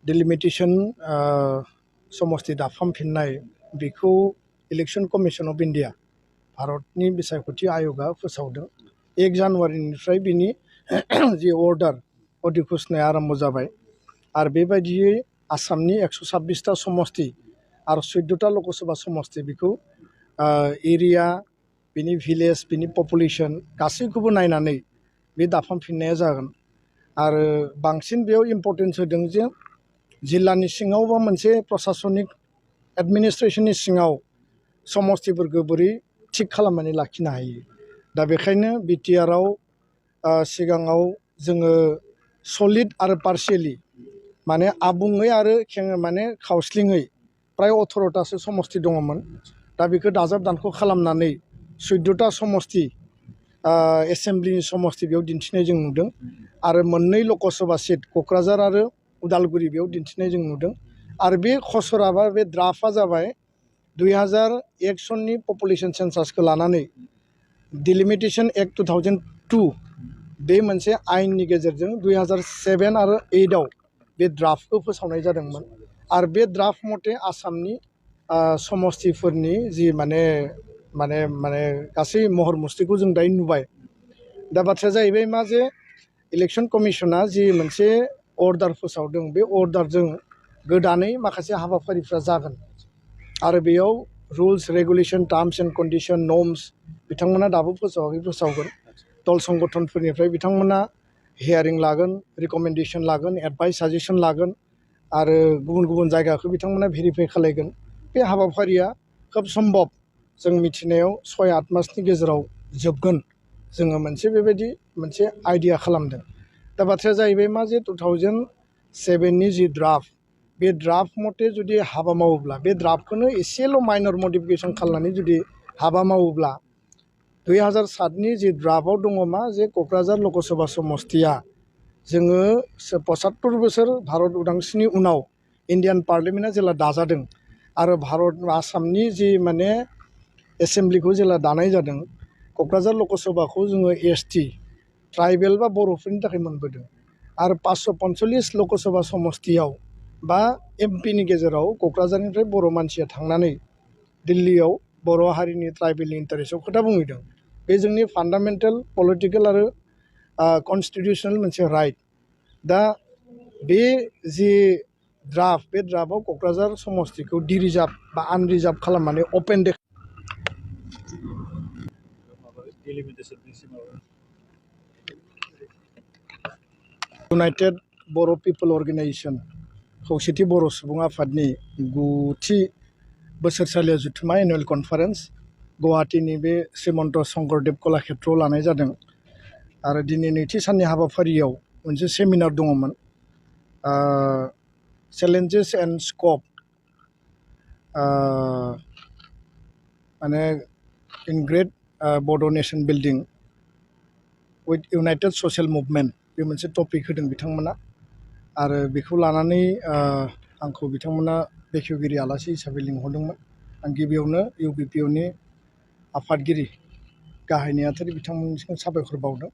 Delimitationन समस्ति दाफामफिननाय बेखौ election commission of India भारतनि बिसायख'थि आयोगा फोसावदों 1 जानुवारिनिफ्राय बिनि जि अर्डार अधिघोषणाया आरम्भ जाबाय आरो बेबायदियै आसामनि 126टा समस्ति आरो 14टा लकसभा समस्ति बेखौ एरिया बिनि भिलेज बिनि पपुलेशन गासैखौबो नायनानै बे दाफामफिननाया जागोन आरो बांसिन बेयाव इम्पर्टेन्स होदों जे जिल्लानि सिङाव बा मोनसे प्रशासनिक एडमिनिस्ट्रेशननि सिङाव समस्तिफोरखौ बोरै थिक खालामनानै लाखिनो हायो दा बेखायनो बिटिआरआव सिगाङाव जोङो सलिड आरो पार्शियेलि माने आबुङै आरो माने खावस्लिङै प्राय 18टासो समस्ति दङमोन दा बेखौ दाजाब दानख' खालामनानै 14टा समस्ति एसेम्ब्लिनि समस्ति बेयाव दिन्थिनाय जों नुदों आरो मोननै लकसभा सीट क'क्राझार आरो उदालगुरि बेयाव दिन्थिनाय जों नुदों आरो बे खसरा बा बे ड्राफ्टआ जाबाय 2001 सननि पपुलेशन सेन्सासखौ लानानै डिलिमिटेशन एक्ट 2002 बे मोनसे आयेननि गेजेरजों 2007 आरो 8 आव बे ड्राफ्टखौ फोसावनाय जादोंमोन आरो बे ड्राफ्ट मथे आसामनि समस्तिफोरनि जि माने माने माने गासै महर मुस्रिखौ जों दायो नुबाय दा बाथ्राया जाहैबाय मा जे इलेक्शन कमिशना जि मोनसे अर्डार फोसावदों बे अर्डारजों गोदानै माखासे हाबाफारिफ्रा जागोन आरो बेयाव rules regulation terms and condition norms बिथांमोना दाबो फोसावगोन दल संगठनफोरनिफ्राय बिथांमोना हियारिं लागोन रिकमेन्डेशन लागोन एडभाइस साजेशन लागोन आरो गुबुन गुबुन जायगाखौ बिथांमोना भेरिफाइ खालामगोन बे हाबाफारिया खोब सम्भब जों मिथिनायाव 6-8 मासनि गेजेराव जोबगोन जोङो मोनसे बेबायदि मोनसे आइडिया खालामदों दा बाथ्राया जाहैबाय मा जे 2007 नि जि ड्राफ्ट बे ड्राफ्ट मथे जुदि हाबा मावोब्ला बे ड्राफ्टखौनो एसेल' माइनर मडिफिकेशन खालामनानै जुदि हाबा मावोब्ला 2007 नि जि ड्राफ्टआव दङ मा जे क'क्राझार लकसभा समस्तिया जोङो 75 बोसोर भारत उदांस्रिनि उनाव इन्डियान पार्लियामेन्टआ जेला दाजादों आरो भारत आसामनि जि माने एसेम्ब्लिखौ जेला दानाय जादों क'क्राझार लकसभाखौ जोङो एसटि ट्राइबेल बा बर'फोरनि थाखाय मोनबोदों आरो 545 लकसभा समस्तियाव बा एमपिनि गेजेराव क'क्राझारनिफ्राय बर' मानसिया थांनानै दिल्लीयाव बर' हारिनि ट्राइबेलनि इन्टारेस्टआव खोथा बुंहैदों बे जोंनि फान्डामेन्टेल पलिटिकेल आरो कन्स्टिटिउसनेल मोनसे राइट दा बे जि ड्राफ्ट बे ड्राफ्टआव क'क्राझार समस्तिखौ डिरिजार्भ बा आनरिजार्भ खालामनानै अपेन इउनाइटेड बर' पिपल अर्गेनाइजेशन खौसेथि बर' सुबुं आफादनि 9थि बोसोरसालिया जुथुमा एनुवेल कनफारेन्स गुवाहाटीनि बे श्रीमन्त शंकरदेव कलाक्षेत्रआव लानाय जादों आरो दिनै नैथि साननि हाबाफारियाव मोनसे सेमिनार दङमोन चेलेन्जेस एन्ड स्कप माने इन ग्रेट बड' nation building with United social movement बे मोनसे टपिक होदों बिथांमोना आरो बेखौ लानानै आंखौ बिथांमोना बेखेवगिरि आलासि हिसाबै लिंहरदोंमोन आं गिबियावनो इउबिपिअनि आफादगिरि गाहाय नेहाथारि बिथांमोननिसिम साबायखर बावदों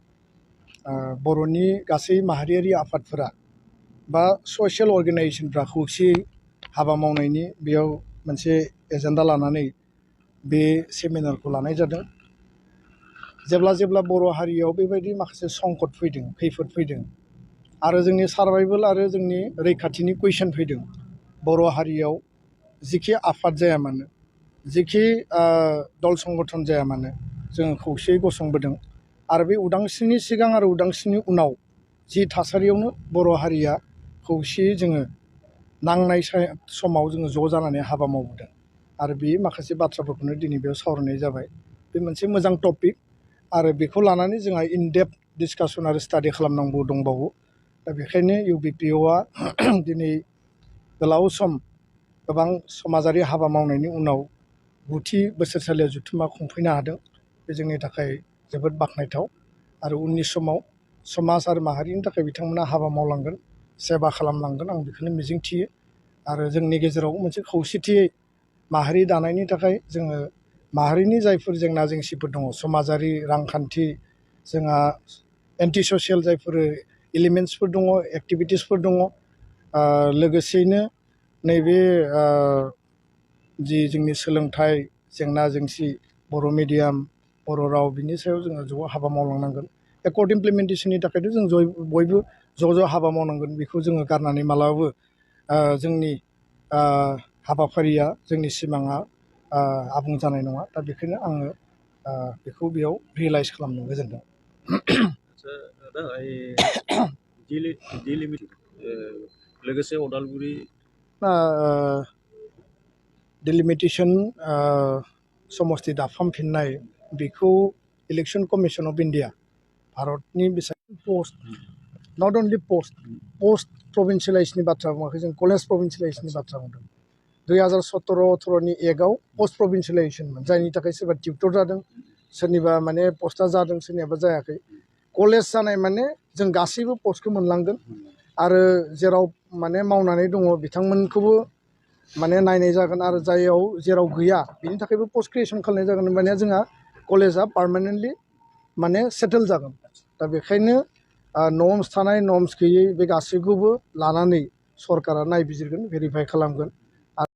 बर'नि गासै माहारियारि आफादफोरा बा ससियेल अर्गेनाइजेशनफ्रा खौसेयै हाबा मावनायनि बेयाव मोनसे एजेन्डा लानानै बे सेमिनारखौ लानाय जादों जेब्ला बर' हारियाव बेबायदि माखासे संकट फैदों खैफोद फैदों आरो जोंनि सार्भाइभेल आरो जोंनि रैखाथिनि कुइसन फैदों बर' हारियाव जिखि आफाद जाया मानो जिखि दल संगठन जाया मानो जोङो खौसेयै गसंबोदों आरो बे उदांस्रिनि सिगां आरो उदांस्रिनि उनाव जि थासारियावनो बर' हारिया खौसेयै जोङो नांनाय समाव जोङो ज' जानानै हाबा मावबोदों आरो बे माखासे बाथ्राफोरखौनो दिनै बेयाव सावरायनाय जाबाय बे मोनसे मोजां टपिक आरो बेखौ लानानै जोंहा इनडेप्थ डिसकासन आरो स्टाडि खालामनांगौ दंबावो दा बेखायनो इउबिपिअआ दिनै गोलाव सम गोबां समाजारि हाबा मावनायनि उनाव 9थि बोसोरसालिया जुथुमा खुंफैनो हादों बे जोंनि थाखाय जोबोद बाख्नायथाव आरो उननि समाव समाज आरो माहारिनि थाखाय बिथांमोना हाबा मावलांगोन सेबा खालामलांगोन आं बेखौनो मिजिंथियो आरो जोंनि गेजेराव मोनसे खौसेथियै माहारि दानायनि थाखाय जोङो माहारिनि जायफोर जेंना जेंसिफोर दङ समाजारि रांखान्थि जोंहा एन्टि ससियेल जायफोर एलिमेन्ट्सफोर दङ एक्टिभिटिसफोर दङ लोगोसेयैनो नैबे जि जोंनि सोलोंथाइ जेंना जेंसि बर' मिडियाम बर' राव बिनि सायाव जोङो ज' हाबा मावलांनांगोन। एकर्ड इमप्लिमेन्टेसननि थाखायथ' जों बयबो ज' हाबा मावनांगोन, बेखौ जोङो गारनानै मालाबाबो जोंनि हाबाफारिया जोंनि सिमाङा आबुं जानाय नङा। दा बेखायनो आङो बेखौ बेयाव रियेलाइज खालामनो गोजोनदों। लोगोसे अदालगुरि डिलिमिटेशन समस्ति दाफामफिननाय बेखौ इलेक्शन कमिशन अफ इन्डिया भारतनि पोस्ट नट अनलि पोस्ट प्रभिन्सियेलाइजनि बाथ्रा बुङाखै, जों कलेज प्रभिन्सियेलाइजनि बाथ्रा बुंदों। 2017-18नि एक्टआव पोस्ट प्रभिन्सियेलाइजेसनमोन, जायनि थाखाय सोरबा टिउटर जादों, सोरनिबा माने पस्टआ जादों, सोरनियाबा जायाखै। कलेज जानाय माने जों गासैबो पस्टखौ मोनलांगोन आरो जेराव माने मावनानै दङ बिथांमोनखौबो माने नायनाय जागोन आरो जेराव गैया बिनि थाखायबो पस्ट क्रिएसन खालामनाय जागोन। माने जोंहा कलेजआ पार्मानेन्टलि माने सेटेल जागोन। दा बेखायनो नर्म्स थानाय नर्म्स गैयै बे गासैखौबो लानानै सरकारा नायबिजिरगोन, भेरिफाइ खालामगोन।